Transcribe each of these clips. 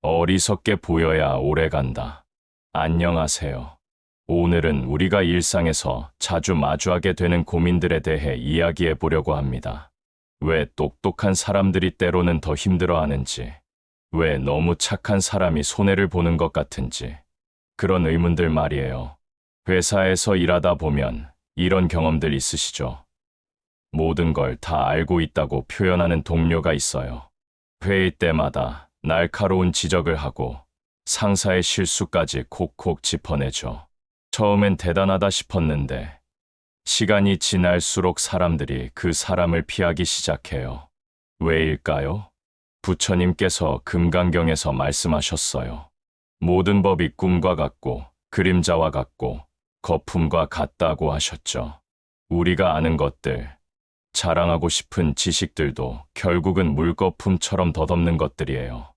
어리석게 보여야 오래 간다. 안녕하세요. 오늘은 우리가 일상에서 자주 마주하게 되는 고민들에 대해 이야기해 보려고 합니다. 왜 똑똑한 사람들이 때로는 더 힘들어하는지, 왜 너무 착한 사람이 손해를 보는 것 같은지, 그런 의문들 말이에요. 회사에서 일하다 보면 이런 경험들 있으시죠? 모든 걸 다 알고 있다고 표현하는 동료가 있어요. 회의 때마다 날카로운 지적을 하고 상사의 실수까지 콕콕 짚어내죠. 처음엔 대단하다 싶었는데 시간이 지날수록 사람들이 그 사람을 피하기 시작해요. 왜일까요? 부처님께서 금강경에서 말씀하셨어요. 모든 법이 꿈과 같고 그림자와 같고 거품과 같다고 하셨죠. 우리가 아는 것들, 자랑하고 싶은 지식들도 결국은 물거품처럼 덧없는 것들이에요.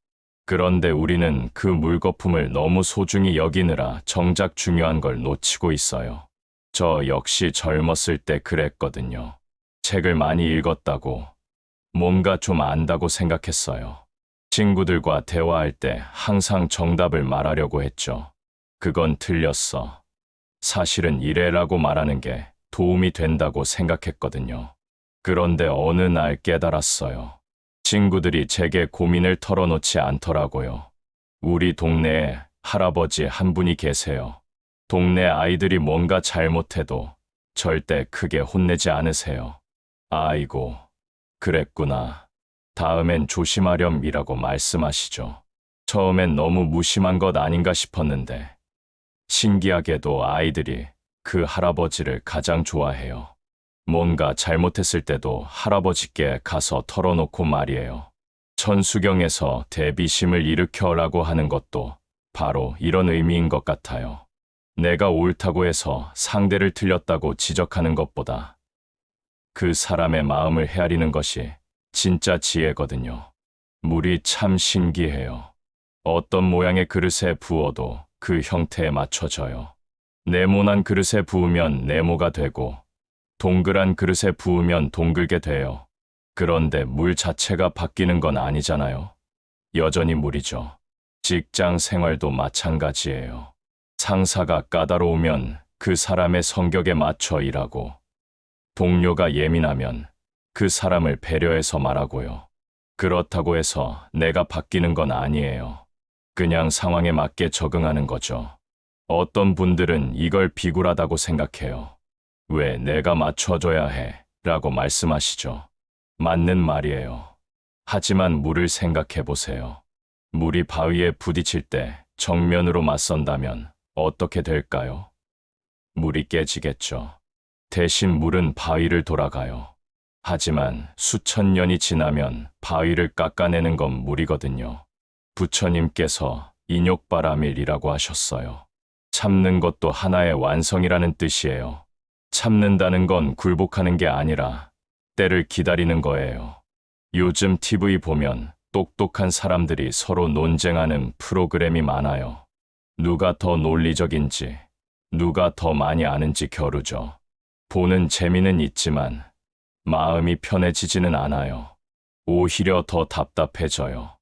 그런데 우리는 그 물거품을 너무 소중히 여기느라 정작 중요한 걸 놓치고 있어요. 저 역시 젊었을 때 그랬거든요. 책을 많이 읽었다고, 뭔가 좀 안다고 생각했어요. 친구들과 대화할 때 항상 정답을 말하려고 했죠. 그건 틀렸어. 사실은 이래라고 말하는 게 도움이 된다고 생각했거든요. 그런데 어느 날 깨달았어요. 친구들이 제게 고민을 털어놓지 않더라고요. 우리 동네에 할아버지 한 분이 계세요. 동네 아이들이 뭔가 잘못해도 절대 크게 혼내지 않으세요. 아이고, 그랬구나. 다음엔 조심하렴이라고 말씀하시죠. 처음엔 너무 무심한 것 아닌가 싶었는데, 신기하게도 아이들이 그 할아버지를 가장 좋아해요. 뭔가 잘못했을 때도 할아버지께 가서 털어놓고 말이에요. 천수경에서 대비심을 일으켜라고 하는 것도 바로 이런 의미인 것 같아요. 내가 옳다고 해서 상대를 틀렸다고 지적하는 것보다 그 사람의 마음을 헤아리는 것이 진짜 지혜거든요. 물이 참 신기해요. 어떤 모양의 그릇에 부어도 그 형태에 맞춰져요. 네모난 그릇에 부으면 네모가 되고 동그란 그릇에 부으면 동글게 돼요. 그런데 물 자체가 바뀌는 건 아니잖아요. 여전히 물이죠. 직장 생활도 마찬가지예요. 상사가 까다로우면 그 사람의 성격에 맞춰 일하고, 동료가 예민하면 그 사람을 배려해서 말하고요. 그렇다고 해서 내가 바뀌는 건 아니에요. 그냥 상황에 맞게 적응하는 거죠. 어떤 분들은 이걸 비굴하다고 생각해요. 왜 내가 맞춰줘야 해? 라고 말씀하시죠. 맞는 말이에요. 하지만 물을 생각해 보세요. 물이 바위에 부딪힐 때 정면으로 맞선다면 어떻게 될까요? 물이 깨지겠죠. 대신 물은 바위를 돌아가요. 하지만 수천 년이 지나면 바위를 깎아내는 건 물이거든요. 부처님께서 인욕바라밀이라고 하셨어요. 참는 것도 하나의 완성이라는 뜻이에요. 참는다는 건 굴복하는 게 아니라 때를 기다리는 거예요. 요즘 TV 보면 똑똑한 사람들이 서로 논쟁하는 프로그램이 많아요. 누가 더 논리적인지, 누가 더 많이 아는지 겨루죠. 보는 재미는 있지만 마음이 편해지지는 않아요. 오히려 더 답답해져요.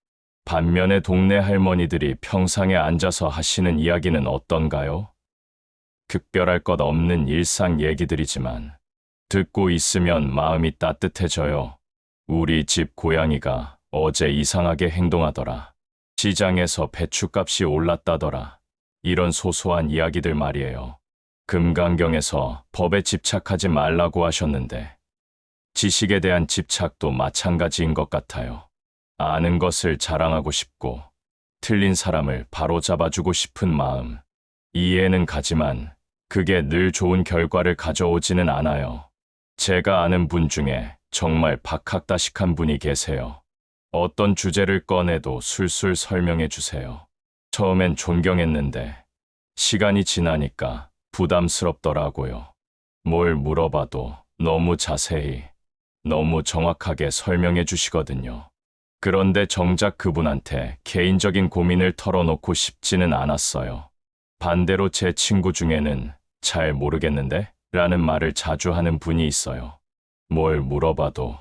반면에 동네 할머니들이 평상에 앉아서 하시는 이야기는 어떤가요? 특별할 것 없는 일상 얘기들이지만 듣고 있으면 마음이 따뜻해져요. 우리 집 고양이가 어제 이상하게 행동하더라. 시장에서 배추값이 올랐다더라. 이런 소소한 이야기들 말이에요. 금강경에서 법에 집착하지 말라고 하셨는데 지식에 대한 집착도 마찬가지인 것 같아요. 아는 것을 자랑하고 싶고 틀린 사람을 바로잡아주고 싶은 마음. 이해는 가지만 그게 늘 좋은 결과를 가져오지는 않아요. 제가 아는 분 중에 정말 박학다식한 분이 계세요. 어떤 주제를 꺼내도 술술 설명해 주세요. 처음엔 존경했는데 시간이 지나니까 부담스럽더라고요. 뭘 물어봐도 너무 자세히, 너무 정확하게 설명해 주시거든요. 그런데 정작 그분한테 개인적인 고민을 털어놓고 싶지는 않았어요. 반대로 제 친구 중에는 잘 모르겠는데? 라는 말을 자주 하는 분이 있어요. 뭘 물어봐도,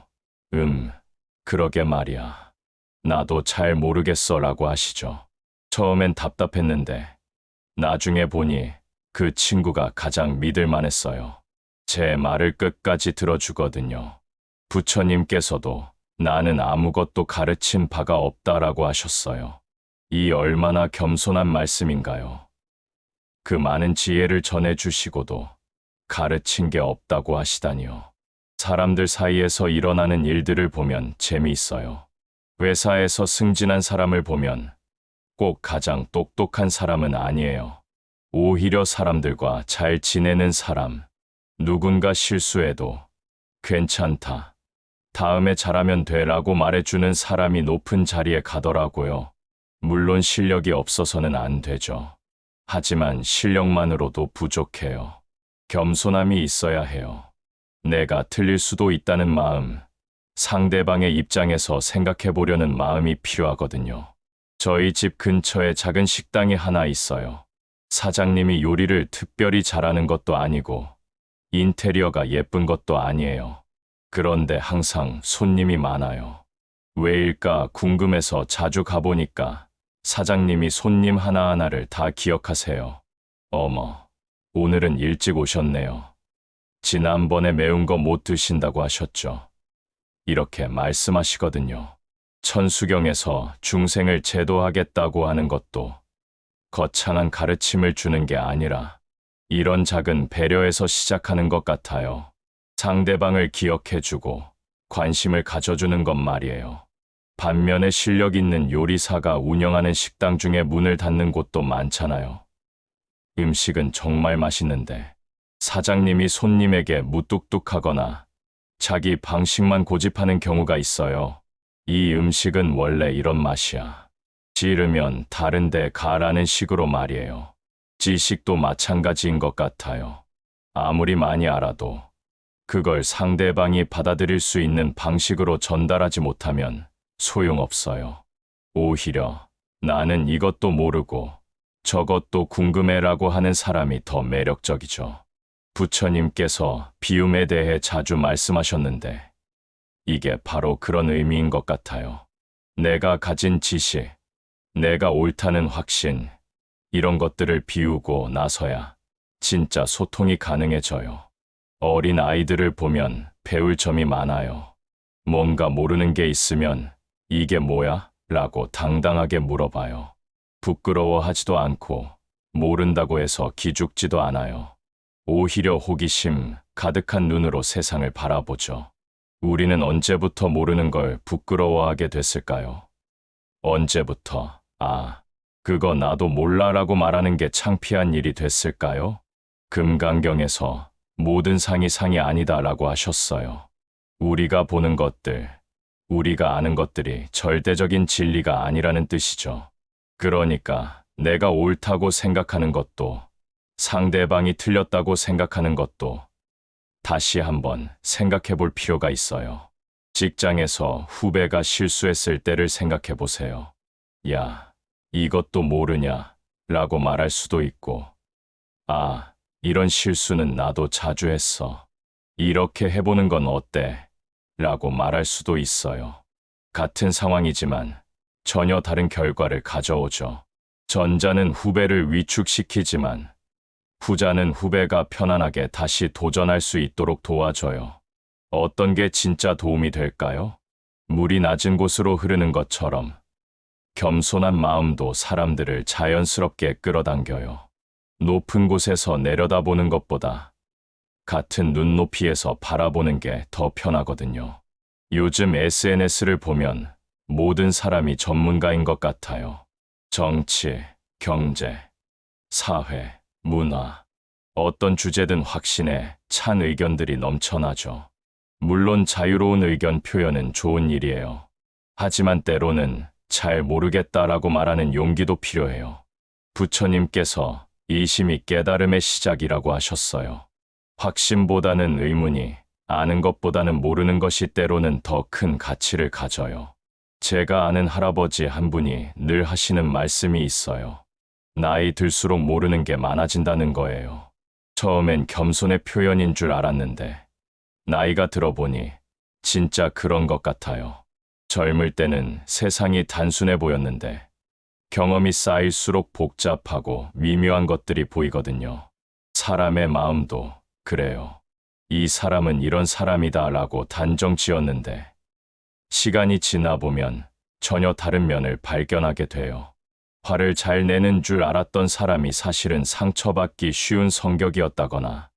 그러게 말이야. 나도 잘 모르겠어 라고 하시죠. 처음엔 답답했는데 나중에 보니 그 친구가 가장 믿을 만했어요. 제 말을 끝까지 들어주거든요. 부처님께서도 나는 아무것도 가르친 바가 없다라고 하셨어요. 이 얼마나 겸손한 말씀인가요? 그 많은 지혜를 전해주시고도 가르친 게 없다고 하시다니요. 사람들 사이에서 일어나는 일들을 보면 재미있어요. 회사에서 승진한 사람을 보면 꼭 가장 똑똑한 사람은 아니에요. 오히려 사람들과 잘 지내는 사람, 누군가 실수해도 괜찮다, 다음에 잘하면 돼라고 말해주는 사람이 높은 자리에 가더라고요. 물론 실력이 없어서는 안 되죠. 하지만 실력만으로도 부족해요. 겸손함이 있어야 해요. 내가 틀릴 수도 있다는 마음, 상대방의 입장에서 생각해 보려는 마음이 필요하거든요. 저희 집 근처에 작은 식당이 하나 있어요. 사장님이 요리를 특별히 잘하는 것도 아니고 인테리어가 예쁜 것도 아니에요. 그런데 항상 손님이 많아요. 왜일까 궁금해서 자주 가보니까 사장님이 손님 하나하나를 다 기억하세요. 어머, 오늘은 일찍 오셨네요. 지난번에 매운 거 못 드신다고 하셨죠? 이렇게 말씀하시거든요. 천수경에서 중생을 제도하겠다고 하는 것도 거창한 가르침을 주는 게 아니라 이런 작은 배려에서 시작하는 것 같아요. 상대방을 기억해주고 관심을 가져주는 것 말이에요. 반면에 실력 있는 요리사가 운영하는 식당 중에 문을 닫는 곳도 많잖아요. 음식은 정말 맛있는데 사장님이 손님에게 무뚝뚝하거나 자기 방식만 고집하는 경우가 있어요. 이 음식은 원래 이런 맛이야. 싫으면 다른 데 가라는 식으로 말이에요. 지식도 마찬가지인 것 같아요. 아무리 많이 알아도 그걸 상대방이 받아들일 수 있는 방식으로 전달하지 못하면 소용없어요. 오히려 나는 이것도 모르고 저것도 궁금해라고 하는 사람이 더 매력적이죠. 부처님께서 비움에 대해 자주 말씀하셨는데 이게 바로 그런 의미인 것 같아요. 내가 가진 지식, 내가 옳다는 확신, 이런 것들을 비우고 나서야 진짜 소통이 가능해져요. 어린 아이들을 보면 배울 점이 많아요. 뭔가 모르는 게 있으면 이게 뭐야? 라고 당당하게 물어봐요. 부끄러워하지도 않고 모른다고 해서 기죽지도 않아요. 오히려 호기심 가득한 눈으로 세상을 바라보죠. 우리는 언제부터 모르는 걸 부끄러워하게 됐을까요? 언제부터, 그거 나도 몰라라고 말하는 게 창피한 일이 됐을까요? 금강경에서 모든 상이 상이 아니다라고 하셨어요. 우리가 보는 것들, 우리가 아는 것들이 절대적인 진리가 아니라는 뜻이죠. 그러니까 내가 옳다고 생각하는 것도 상대방이 틀렸다고 생각하는 것도 다시 한번 생각해 볼 필요가 있어요. 직장에서 후배가 실수했을 때를 생각해 보세요. 야, 이것도 모르냐? 라고 말할 수도 있고, 이런 실수는 나도 자주 했어. 이렇게 해보는 건 어때? 라고 말할 수도 있어요. 같은 상황이지만 전혀 다른 결과를 가져오죠. 전자는 후배를 위축시키지만 후자는 후배가 편안하게 다시 도전할 수 있도록 도와줘요. 어떤 게 진짜 도움이 될까요? 물이 낮은 곳으로 흐르는 것처럼 겸손한 마음도 사람들을 자연스럽게 끌어당겨요. 높은 곳에서 내려다보는 것보다 같은 눈높이에서 바라보는 게 더 편하거든요. 요즘 SNS를 보면 모든 사람이 전문가인 것 같아요. 정치, 경제, 사회, 문화, 어떤 주제든 확신에 찬 의견들이 넘쳐나죠. 물론 자유로운 의견 표현은 좋은 일이에요. 하지만 때로는 잘 모르겠다라고 말하는 용기도 필요해요. 부처님께서 이심이 깨달음의 시작이라고 하셨어요. 확신보다는 의문이, 아는 것보다는 모르는 것이 때로는 더 큰 가치를 가져요. 제가 아는 할아버지 한 분이 늘 하시는 말씀이 있어요. 나이 들수록 모르는 게 많아진다는 거예요. 처음엔 겸손의 표현인 줄 알았는데 나이가 들어보니 진짜 그런 것 같아요. 젊을 때는 세상이 단순해 보였는데 경험이 쌓일수록 복잡하고 미묘한 것들이 보이거든요. 사람의 마음도 그래요. 이 사람은 이런 사람이다라고 단정 지었는데 시간이 지나 보면 전혀 다른 면을 발견하게 돼요. 화를 잘 내는 줄 알았던 사람이 사실은 상처받기 쉬운 성격이었다거나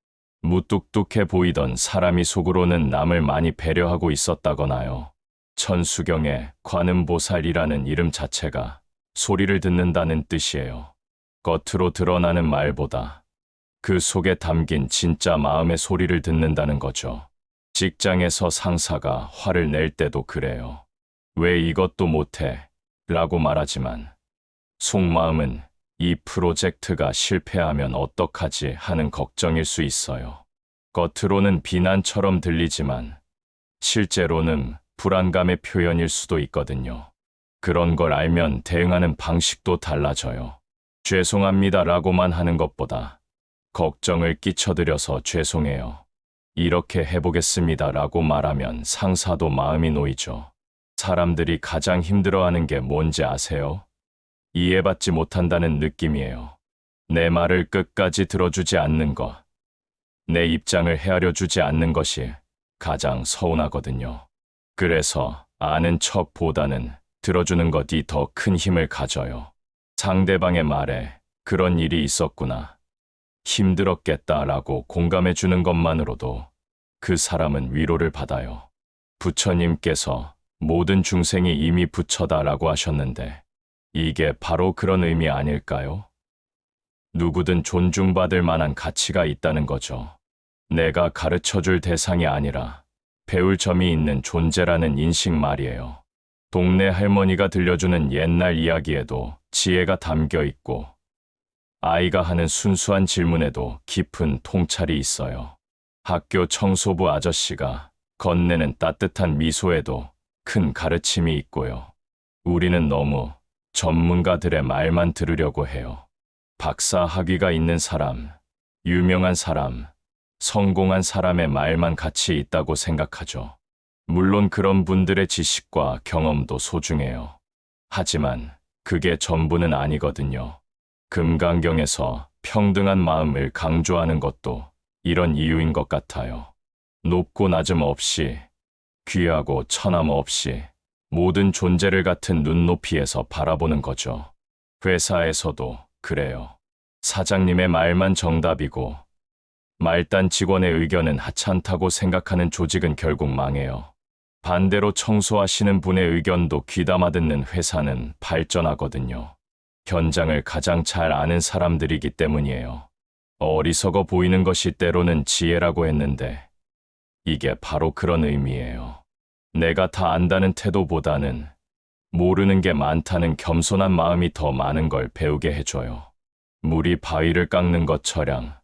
무뚝뚝해 보이던 사람이 속으로는 남을 많이 배려하고 있었다거나요. 천수경의 관음보살이라는 이름 자체가 소리를 듣는다는 뜻이에요. 겉으로 드러나는 말보다 그 속에 담긴 진짜 마음의 소리를 듣는다는 거죠. 직장에서 상사가 화를 낼 때도 그래요. 왜 이것도 못해? 라고 말하지만 속마음은 이 프로젝트가 실패하면 어떡하지 하는 걱정일 수 있어요. 겉으로는 비난처럼 들리지만 실제로는 불안감의 표현일 수도 있거든요. 그런 걸 알면 대응하는 방식도 달라져요. 죄송합니다라고만 하는 것보다 걱정을 끼쳐드려서 죄송해요. 이렇게 해보겠습니다라고 말하면 상사도 마음이 놓이죠. 사람들이 가장 힘들어하는 게 뭔지 아세요? 이해받지 못한다는 느낌이에요. 내 말을 끝까지 들어주지 않는 것, 내 입장을 헤아려주지 않는 것이 가장 서운하거든요. 그래서 아는 척보다는 들어주는 것이 더 큰 힘을 가져요. 상대방의 말에 그런 일이 있었구나, 힘들었겠다라고 공감해주는 것만으로도 그 사람은 위로를 받아요. 부처님께서 모든 중생이 이미 부처다라고 하셨는데 이게 바로 그런 의미 아닐까요? 누구든 존중받을 만한 가치가 있다는 거죠. 내가 가르쳐줄 대상이 아니라 배울 점이 있는 존재라는 인식 말이에요. 동네 할머니가 들려주는 옛날 이야기에도 지혜가 담겨 있고 아이가 하는 순수한 질문에도 깊은 통찰이 있어요. 학교 청소부 아저씨가 건네는 따뜻한 미소에도 큰 가르침이 있고요. 우리는 너무 전문가들의 말만 들으려고 해요. 박사 학위가 있는 사람, 유명한 사람, 성공한 사람의 말만 가치 있다고 생각하죠. 물론 그런 분들의 지식과 경험도 소중해요. 하지만 그게 전부는 아니거든요. 금강경에서 평등한 마음을 강조하는 것도 이런 이유인 것 같아요. 높고 낮음 없이, 귀하고 처남 없이 모든 존재를 같은 눈높이에서 바라보는 거죠. 회사에서도 그래요. 사장님의 말만 정답이고 말단 직원의 의견은 하찮다고 생각하는 조직은 결국 망해요. 반대로 청소하시는 분의 의견도 귀담아 듣는 회사는 발전하거든요. 현장을 가장 잘 아는 사람들이기 때문이에요. 어리석어 보이는 것이 때로는 지혜라고 했는데 이게 바로 그런 의미예요. 내가 다 안다는 태도보다는 모르는 게 많다는 겸손한 마음이 더 많은 걸 배우게 해줘요. 물이 바위를 깎는 것처럼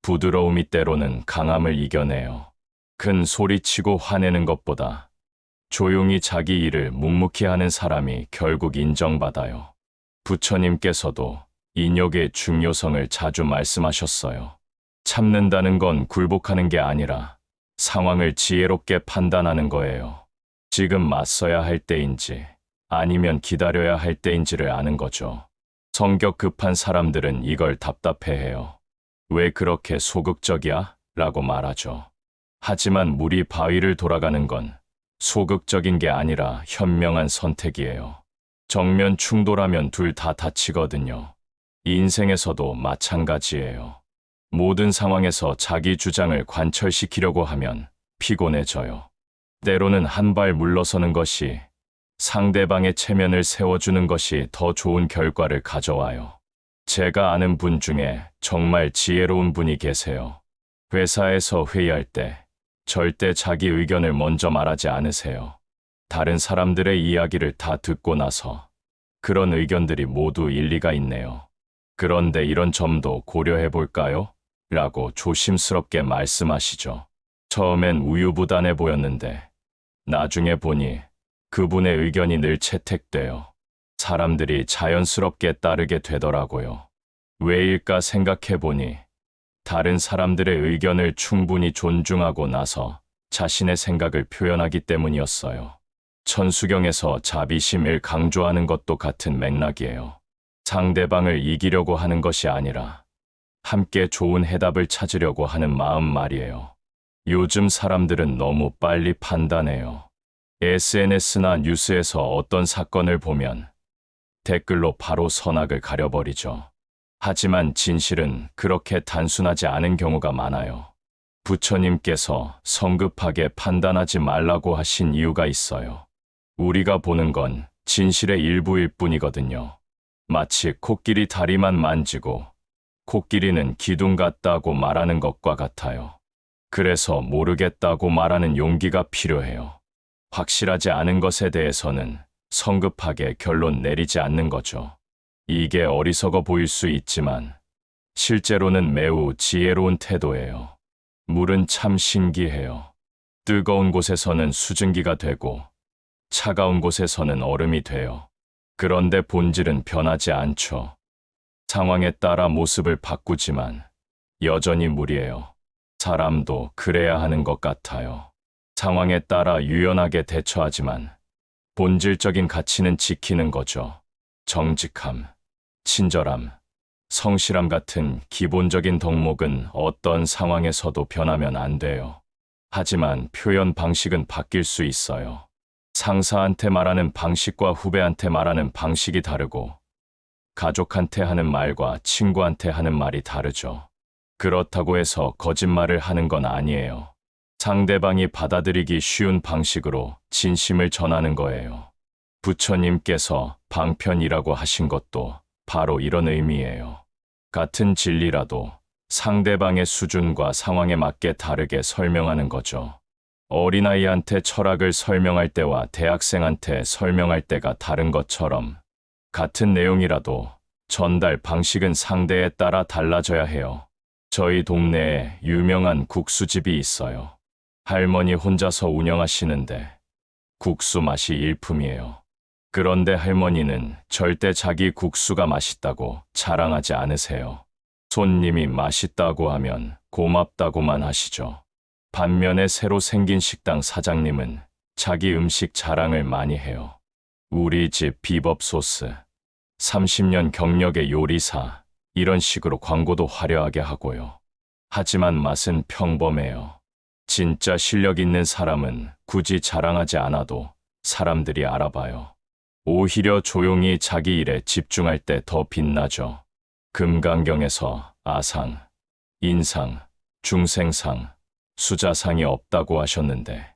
부드러움이 때로는 강함을 이겨내요. 큰 소리치고 화내는 것보다 조용히 자기 일을 묵묵히 하는 사람이 결국 인정받아요. 부처님께서도 인욕의 중요성을 자주 말씀하셨어요. 참는다는 건 굴복하는 게 아니라 상황을 지혜롭게 판단하는 거예요. 지금 맞서야 할 때인지 아니면 기다려야 할 때인지를 아는 거죠. 성격 급한 사람들은 이걸 답답해해요. 왜 그렇게 소극적이야? 라고 말하죠. 하지만 물이 바위를 돌아가는 건 소극적인 게 아니라 현명한 선택이에요. 정면 충돌하면 둘 다 다치거든요. 인생에서도 마찬가지예요. 모든 상황에서 자기 주장을 관철시키려고 하면 피곤해져요. 때로는 한 발 물러서는 것이 상대방의 체면을 세워주는 것이 더 좋은 결과를 가져와요. 제가 아는 분 중에 정말 지혜로운 분이 계세요. 회사에서 회의할 때 절대 자기 의견을 먼저 말하지 않으세요. 다른 사람들의 이야기를 다 듣고 나서 그런 의견들이 모두 일리가 있네요. 그런데 이런 점도 고려해 볼까요? 라고 조심스럽게 말씀하시죠. 처음엔 우유부단해 보였는데 나중에 보니 그분의 의견이 늘 채택돼요. 사람들이 자연스럽게 따르게 되더라고요. 왜일까 생각해 보니 다른 사람들의 의견을 충분히 존중하고 나서 자신의 생각을 표현하기 때문이었어요. 천수경에서 자비심을 강조하는 것도 같은 맥락이에요. 상대방을 이기려고 하는 것이 아니라 함께 좋은 해답을 찾으려고 하는 마음 말이에요. 요즘 사람들은 너무 빨리 판단해요. SNS나 뉴스에서 어떤 사건을 보면 댓글로 바로 선악을 가려버리죠. 하지만 진실은 그렇게 단순하지 않은 경우가 많아요. 부처님께서 성급하게 판단하지 말라고 하신 이유가 있어요. 우리가 보는 건 진실의 일부일 뿐이거든요. 마치 코끼리 다리만 만지고 코끼리는 기둥 같다고 말하는 것과 같아요. 그래서 모르겠다고 말하는 용기가 필요해요. 확실하지 않은 것에 대해서는 성급하게 결론 내리지 않는 거죠. 이게 어리석어 보일 수 있지만 실제로는 매우 지혜로운 태도예요. 물은 참 신기해요. 뜨거운 곳에서는 수증기가 되고 차가운 곳에서는 얼음이 돼요. 그런데 본질은 변하지 않죠. 상황에 따라 모습을 바꾸지만 여전히 물이에요. 사람도 그래야 하는 것 같아요. 상황에 따라 유연하게 대처하지만 본질적인 가치는 지키는 거죠. 정직함, 친절함, 성실함 같은 기본적인 덕목은 어떤 상황에서도 변하면 안 돼요. 하지만 표현 방식은 바뀔 수 있어요. 상사한테 말하는 방식과 후배한테 말하는 방식이 다르고 가족한테 하는 말과 친구한테 하는 말이 다르죠. 그렇다고 해서 거짓말을 하는 건 아니에요. 상대방이 받아들이기 쉬운 방식으로 진심을 전하는 거예요. 부처님께서 방편이라고 하신 것도 바로 이런 의미예요. 같은 진리라도 상대방의 수준과 상황에 맞게 다르게 설명하는 거죠. 어린아이한테 철학을 설명할 때와 대학생한테 설명할 때가 다른 것처럼 같은 내용이라도 전달 방식은 상대에 따라 달라져야 해요. 저희 동네에 유명한 국수집이 있어요. 할머니 혼자서 운영하시는데 국수 맛이 일품이에요. 그런데 할머니는 절대 자기 국수가 맛있다고 자랑하지 않으세요. 손님이 맛있다고 하면 고맙다고만 하시죠. 반면에 새로 생긴 식당 사장님은 자기 음식 자랑을 많이 해요. 우리 집 비법 소스, 30년 경력의 요리사, 이런 식으로 광고도 화려하게 하고요. 하지만 맛은 평범해요. 진짜 실력 있는 사람은 굳이 자랑하지 않아도 사람들이 알아봐요. 오히려 조용히 자기 일에 집중할 때 더 빛나죠. 금강경에서 아상, 인상, 중생상, 수자상이 없다고 하셨는데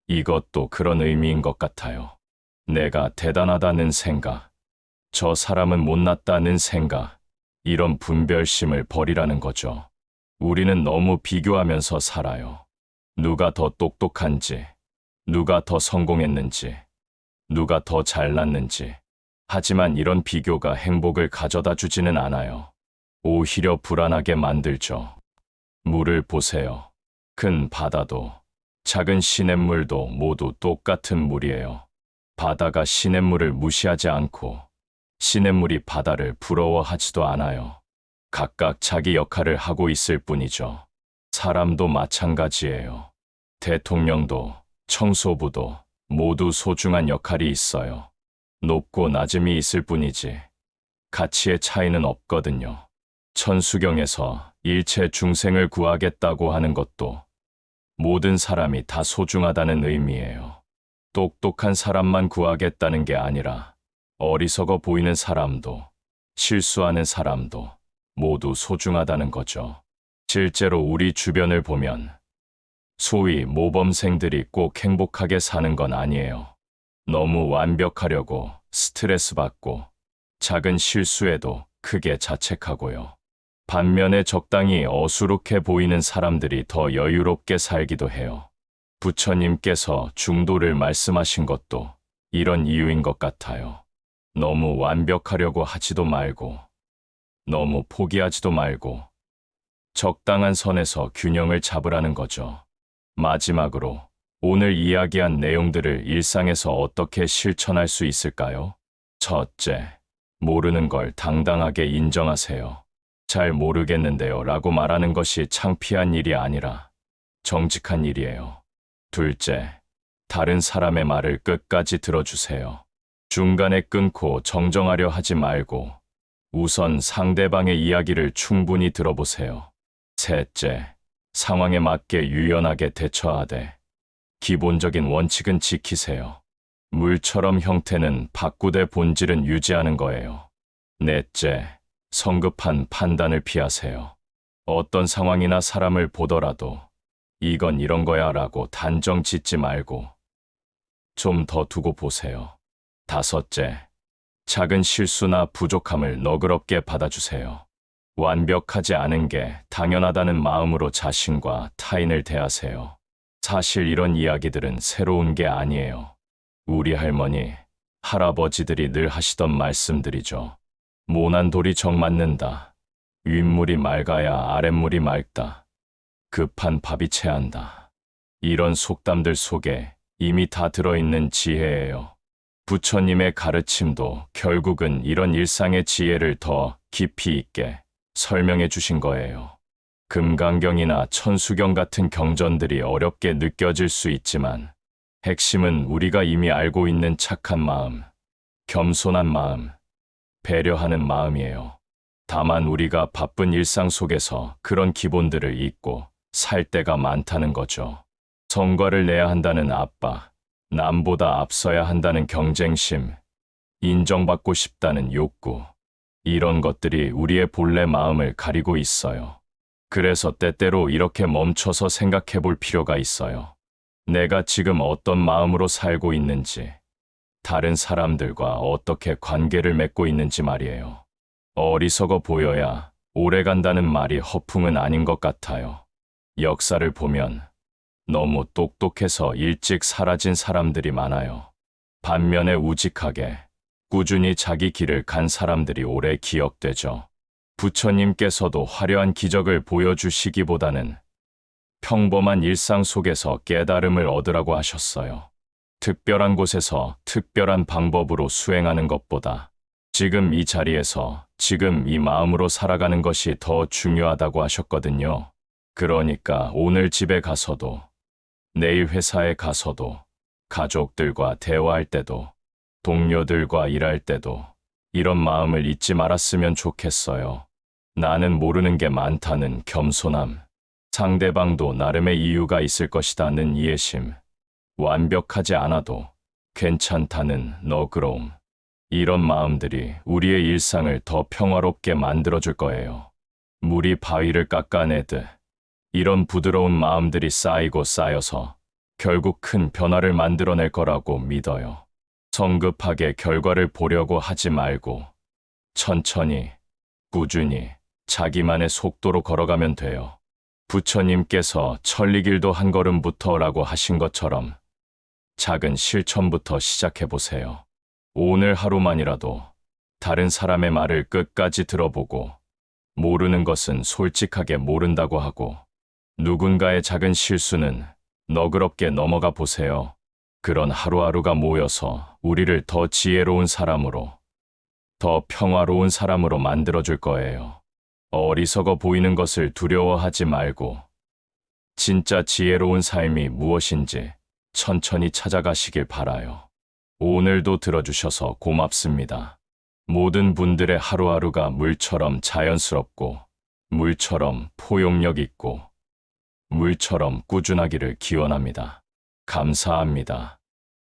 이것도 그런 의미인 것 같아요. 내가 대단하다는 생각, 저 사람은 못났다는 생각, 이런 분별심을 버리라는 거죠. 우리는 너무 비교하면서 살아요. 누가 더 똑똑한지, 누가 더 성공했는지, 누가 더 잘났는지. 하지만 이런 비교가 행복을 가져다 주지는 않아요. 오히려 불안하게 만들죠. 물을 보세요. 큰 바다도 작은 시냇물도 모두 똑같은 물이에요. 바다가 시냇물을 무시하지 않고 시냇물이 바다를 부러워하지도 않아요. 각각 자기 역할을 하고 있을 뿐이죠. 사람도 마찬가지예요. 대통령도 청소부도 모두 소중한 역할이 있어요. 높고 낮음이 있을 뿐이지 가치의 차이는 없거든요. 천수경에서 일체 중생을 구하겠다고 하는 것도 모든 사람이 다 소중하다는 의미예요. 똑똑한 사람만 구하겠다는 게 아니라 어리석어 보이는 사람도 실수하는 사람도 모두 소중하다는 거죠. 실제로 우리 주변을 보면 소위 모범생들이 꼭 행복하게 사는 건 아니에요. 너무 완벽하려고 스트레스 받고 작은 실수에도 크게 자책하고요. 반면에 적당히 어수룩해 보이는 사람들이 더 여유롭게 살기도 해요. 부처님께서 중도를 말씀하신 것도 이런 이유인 것 같아요. 너무 완벽하려고 하지도 말고 너무 포기하지도 말고 적당한 선에서 균형을 잡으라는 거죠. 마지막으로 오늘 이야기한 내용들을 일상에서 어떻게 실천할 수 있을까요? 첫째, 모르는 걸 당당하게 인정하세요. 잘 모르겠는데요 라고 말하는 것이 창피한 일이 아니라 정직한 일이에요. 둘째, 다른 사람의 말을 끝까지 들어주세요. 중간에 끊고 정정하려 하지 말고 우선 상대방의 이야기를 충분히 들어보세요. 셋째, 상황에 맞게 유연하게 대처하되 기본적인 원칙은 지키세요. 물처럼 형태는 바꾸되 본질은 유지하는 거예요. 넷째, 성급한 판단을 피하세요. 어떤 상황이나 사람을 보더라도 이건 이런 거야 라고 단정 짓지 말고 좀 더 두고 보세요. 다섯째, 작은 실수나 부족함을 너그럽게 받아주세요. 완벽하지 않은 게 당연하다는 마음으로 자신과 타인을 대하세요. 사실 이런 이야기들은 새로운 게 아니에요. 우리 할머니, 할아버지들이 늘 하시던 말씀들이죠. 모난 돌이 정 맞는다. 윗물이 맑아야 아랫물이 맑다. 급한 밥이 체한다. 이런 속담들 속에 이미 다 들어있는 지혜예요. 부처님의 가르침도 결국은 이런 일상의 지혜를 더 깊이 있게 설명해 주신 거예요. 금강경이나 천수경 같은 경전들이 어렵게 느껴질 수 있지만 핵심은 우리가 이미 알고 있는 착한 마음, 겸손한 마음, 배려하는 마음이에요. 다만 우리가 바쁜 일상 속에서 그런 기본들을 잊고 살 때가 많다는 거죠. 성과를 내야 한다는 압박, 남보다 앞서야 한다는 경쟁심, 인정받고 싶다는 욕구, 이런 것들이 우리의 본래 마음을 가리고 있어요. 그래서 때때로 이렇게 멈춰서 생각해 볼 필요가 있어요. 내가 지금 어떤 마음으로 살고 있는지, 다른 사람들과 어떻게 관계를 맺고 있는지 말이에요. 어리석어 보여야 오래 간다는 말이 허풍은 아닌 것 같아요. 역사를 보면 너무 똑똑해서 일찍 사라진 사람들이 많아요. 반면에 우직하게 꾸준히 자기 길을 간 사람들이 오래 기억되죠. 부처님께서도 화려한 기적을 보여주시기보다는 평범한 일상 속에서 깨달음을 얻으라고 하셨어요. 특별한 곳에서 특별한 방법으로 수행하는 것보다 지금 이 자리에서 지금 이 마음으로 살아가는 것이 더 중요하다고 하셨거든요. 그러니까 오늘 집에 가서도 내일 회사에 가서도 가족들과 대화할 때도 동료들과 일할 때도 이런 마음을 잊지 말았으면 좋겠어요. 나는 모르는 게 많다는 겸손함, 상대방도 나름의 이유가 있을 것이다는 이해심, 완벽하지 않아도 괜찮다는 너그러움, 이런 마음들이 우리의 일상을 더 평화롭게 만들어줄 거예요. 물이 바위를 깎아내듯 이런 부드러운 마음들이 쌓이고 쌓여서 결국 큰 변화를 만들어낼 거라고 믿어요. 성급하게 결과를 보려고 하지 말고 천천히, 꾸준히 자기만의 속도로 걸어가면 돼요. 부처님께서 천리길도 한 걸음부터라고 하신 것처럼 작은 실천부터 시작해 보세요. 오늘 하루만이라도 다른 사람의 말을 끝까지 들어보고 모르는 것은 솔직하게 모른다고 하고 누군가의 작은 실수는 너그럽게 넘어가 보세요. 그런 하루하루가 모여서 우리를 더 지혜로운 사람으로, 더 평화로운 사람으로 만들어줄 거예요. 어리석어 보이는 것을 두려워하지 말고 진짜 지혜로운 삶이 무엇인지 천천히 찾아가시길 바라요. 오늘도 들어주셔서 고맙습니다. 모든 분들의 하루하루가 물처럼 자연스럽고 물처럼 포용력 있고 물처럼 꾸준하기를 기원합니다. 감사합니다.